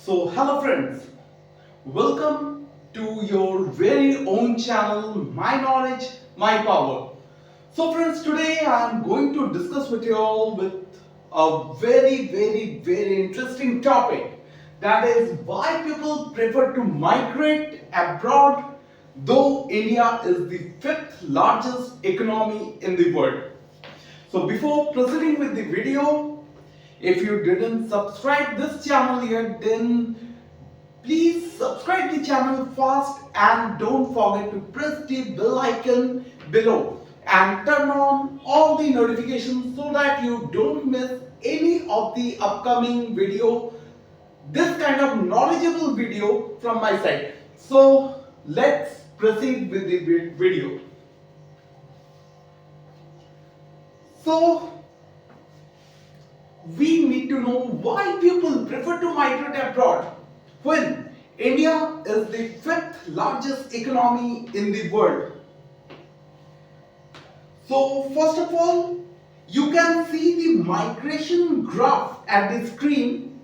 So, hello friends, welcome to your very own channel, My Knowledge, My Power. So, friends, today I am going to discuss with you all with a very interesting topic, that is why people prefer to migrate abroad though India is the fifth largest economy in the world. So, before proceeding with the video, if you didn't subscribe this channel yet, then please subscribe the channel fast and don't forget to press the bell icon below and turn on all the notifications so that you don't miss any of the upcoming video, this kind of knowledgeable video from my side. So let's proceed with the video. So we need to know why people prefer to migrate abroad when India is the fifth largest economy in the world. So first of all, you can see the migration graph at the screen,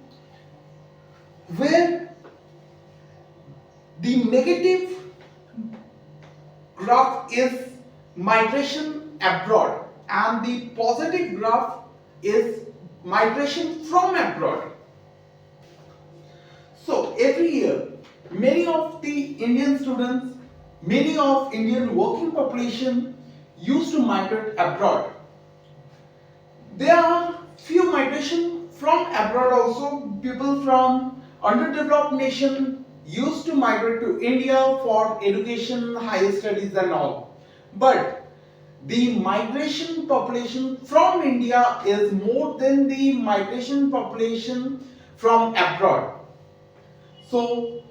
where the negative graph is migration abroad and the positive graph is migration from abroad. So every year, many of the Indian students, many of Indian working population used to migrate abroad. There are few migration from abroad also. People from underdeveloped nation used to migrate to India for education, higher studies and all. But the migration population from India is more than the migration population from abroad. So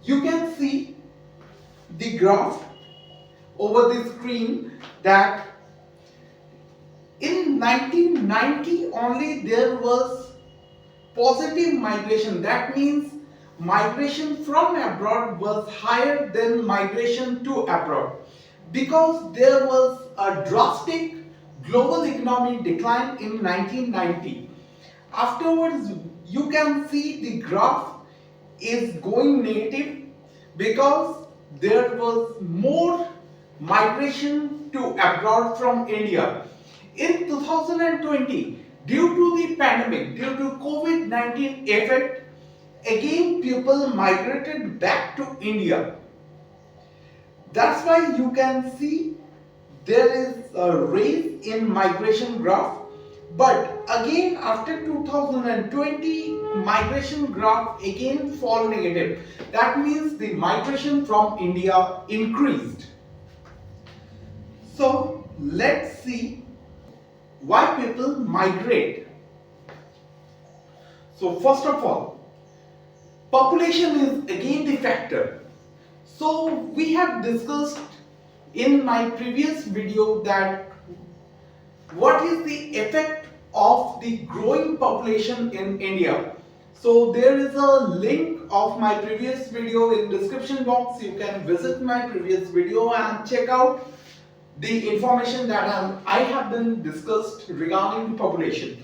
you can see the graph over the screen that in 1990 only there was positive migration. That means migration from abroad was higher than migration to abroad, because there was a drastic global economic decline in 1990. Afterwards, you can see the graph is going negative because there was more migration to abroad from India. In 2020, due to the pandemic, due to COVID-19 effect, again people migrated back to India. That's why you can see there is a rise in migration graph. But again after 2020, migration graph again fall negative. That means the migration from India increased. So let's see why people migrate. So first of all, population is again the factor. So we have discussed in my previous video that what is the effect of the growing population in India. So there is a link of my previous video in description box. You can visit my previous video and check out the information that I have been discussed regarding the population.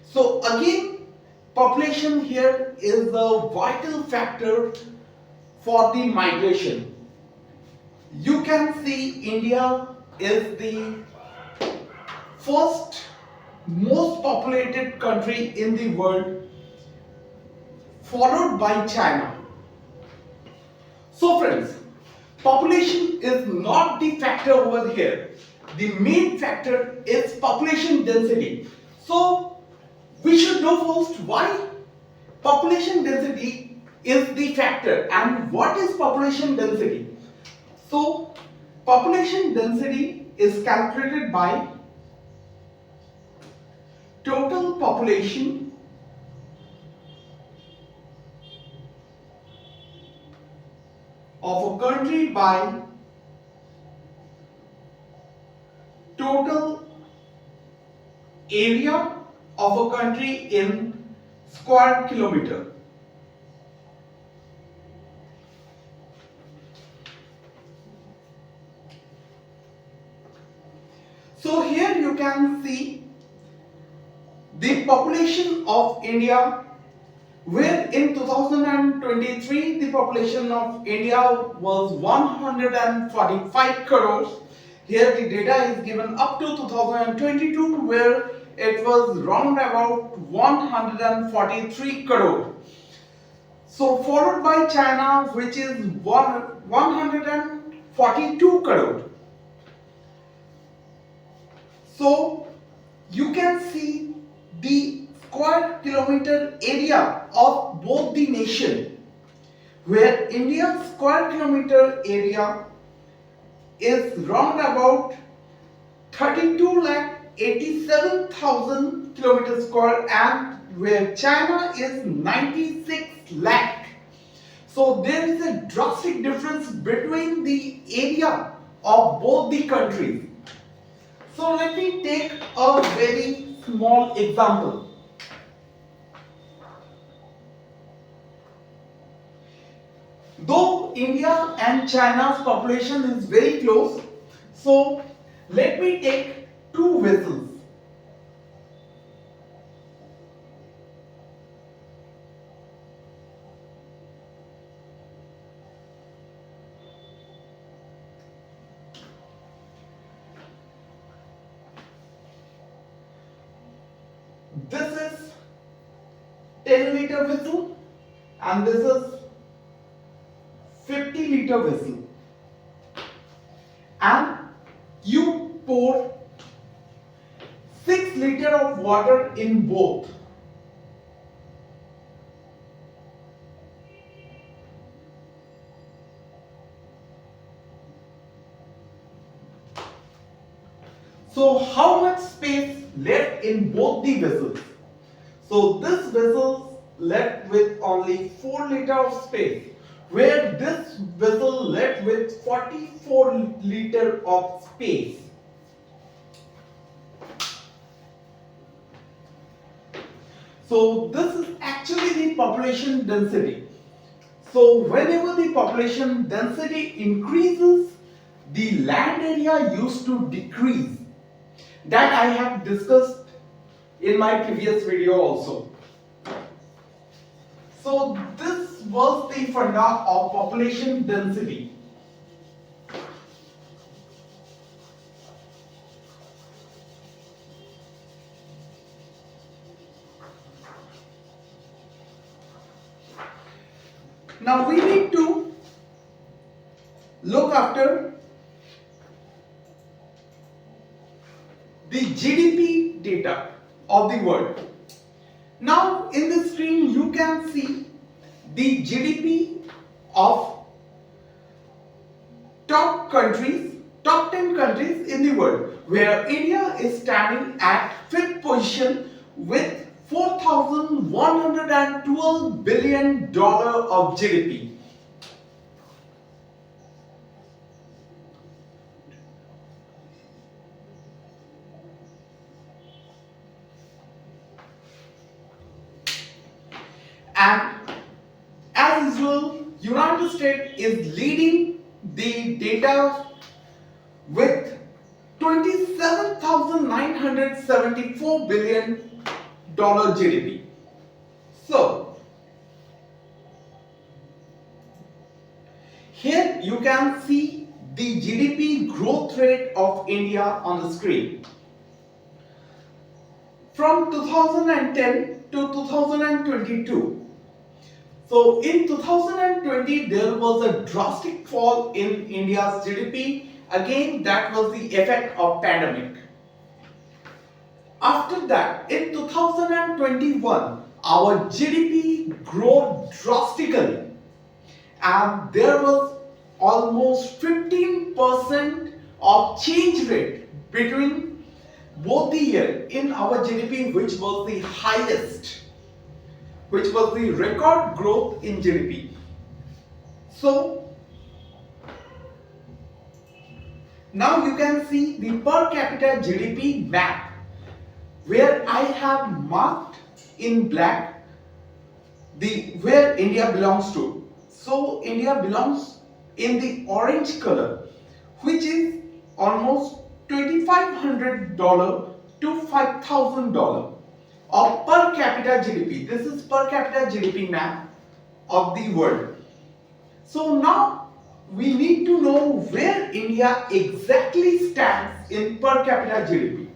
So again, population here is a vital factor for the migration. You can see India is the first most populated country in the world, followed by China. So friends, population is not the factor over here. The main factor is population density. So we should know first why population density is the factor and what is population density. So population density is calculated by total population of a country by total area of a country in square kilometer. So here you can see the population of India where in 2023 the population of India was 145 crores. Here the data is given up to 2022 where it was round about 143 crore. So followed by China which is 142 crore. So you can see the square kilometer area of both the nation, where India's square kilometer area is round about 32 lakh 87,000 kilometers square and where China is 96 lakh. So there is a drastic difference between the area of both the countries. So let me take a very small example. Though India and China's population is very close, so let me take two vessels. This is 10-liter vessel and this is 50-liter vessel, and you pour 6 liters of water in both. So how much space left in both the vessels? So this vessel left with only 4 liters of space, where this vessel left with 44 liters of space. So this is actually the population density. So whenever the population density increases, the land area used to decrease. That I have discussed in my previous video also. So this was the funda of population density. Now we need to look after the GDP data of the world. Now in the screen you can see the GDP of top 10 countries in the world, where India is standing at 5th position with $4,112 billion of GDP. And as usual, United States is leading the data with $27,974 billion GDP. So here you can see the GDP growth rate of India on the screen. From 2010 to 2022. So in 2020 there was a drastic fall in India's GDP. Again, that was the effect of pandemic. After that, in 2021, our GDP grew drastically and there was almost 15% of change rate between both the year in our GDP, which was the highest, which was the record growth in GDP. So now you can see the per capita GDP map, where I have marked in black where India belongs to. So India belongs in the orange color, which is almost $2,500 to $5,000. of per capita GDP. This is per capita GDP map of the world. So now we need to know where India exactly stands in per capita GDP.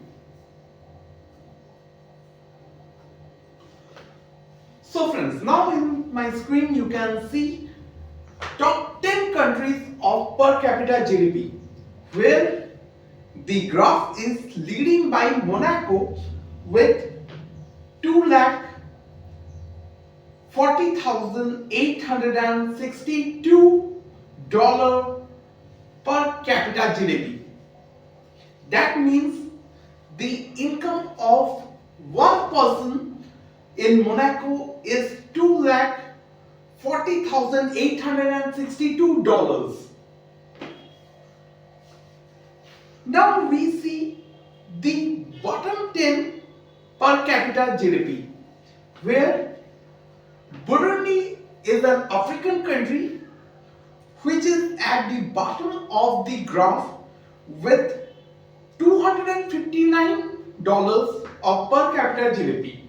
So friends, now in my screen you can see top 10 countries of per capita GDP, where the graph is leading by Monaco with 2,40,862 per capita GDP. That means the income of one person in Monaco is $2,40,862. Now we see the bottom 10 per capita GDP, where Burundi is an African country which is at the bottom of the graph with $259 of per capita GDP.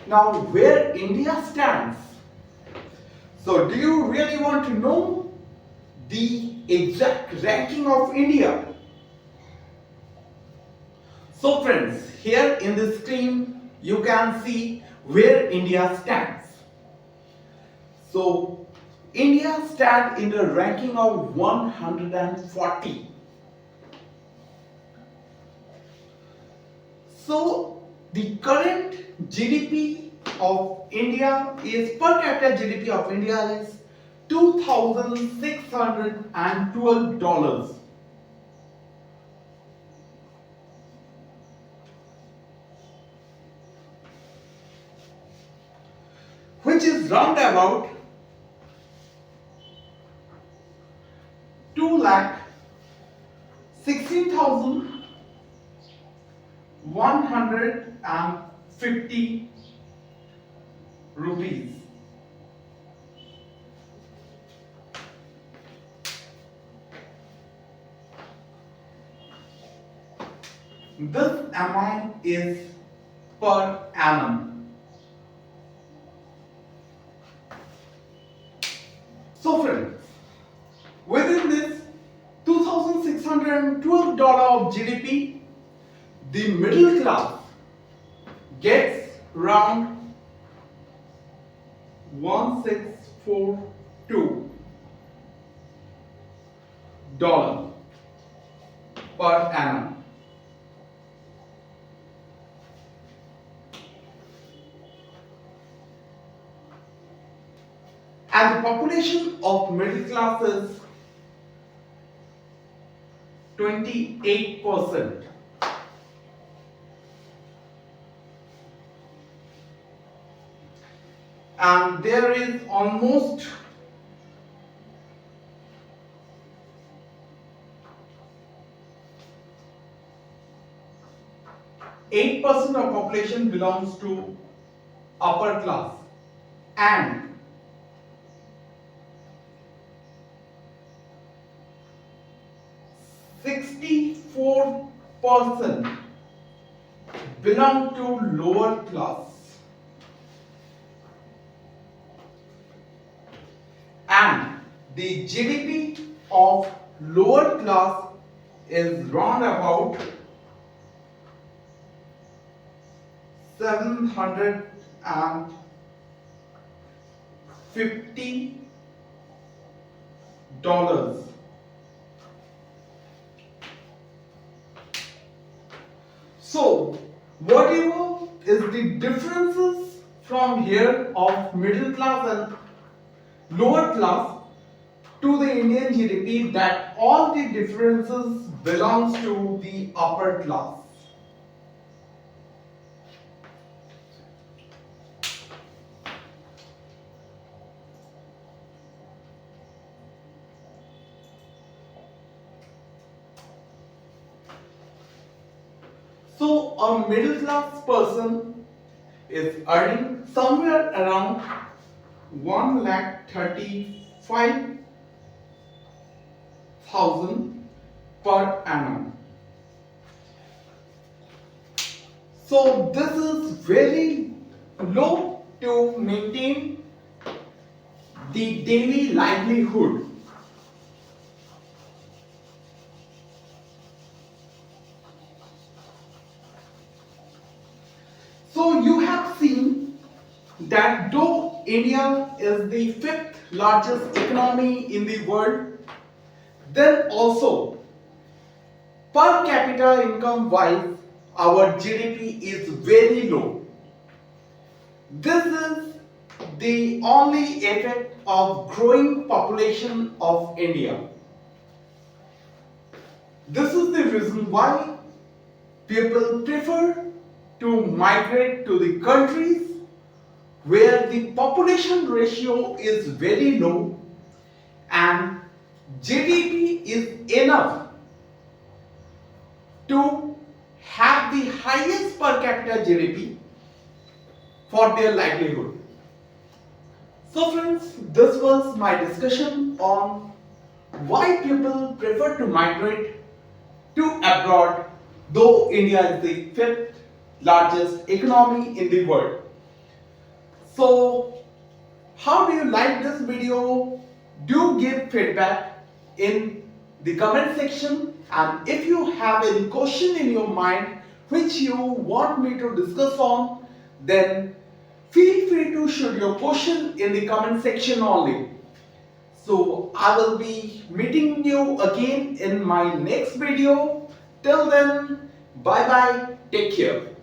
Now where India stands? So do you really want to know the exact ranking of India? So friends, here in the screen you can see where India stands. So India stands in the ranking of 140. So the current GDP of India is per capita GDP of India is $2,612. Which is round about 2,16,150 rupees. This amount is per annum. So friends, within this $2,612 of GDP, the middle class gets around 1642 dollar per annum. And the population of middle class is 28%. And there is almost 8% of population belongs to upper class, and 64% belong to lower class, and the GDP of lower class is round about $750. So, whatever is the differences from here of middle class and lower class to the Indian GDP, that all the differences belongs to the upper class. So a middle class person is earning somewhere around 1,35,000 per annum. So this is very low to maintain the daily livelihood. So you have seen that though India is the fifth largest economy in the world, then also per capita income wise our GDP is very low. This is the only effect of growing population of India. This is the reason why people prefer to migrate to the countries where the population ratio is very low and GDP is enough to have the highest per capita GDP for their livelihood. So friends, this was my discussion on why people prefer to migrate to abroad though India is the fifth largest economy in the world. So how do you like this video? Do give feedback in the comment section, and if you have any question in your mind which you want me to discuss on, then feel free to shoot your question in the comment section only. So I will be meeting you again in my next video. Till then, bye bye, take care.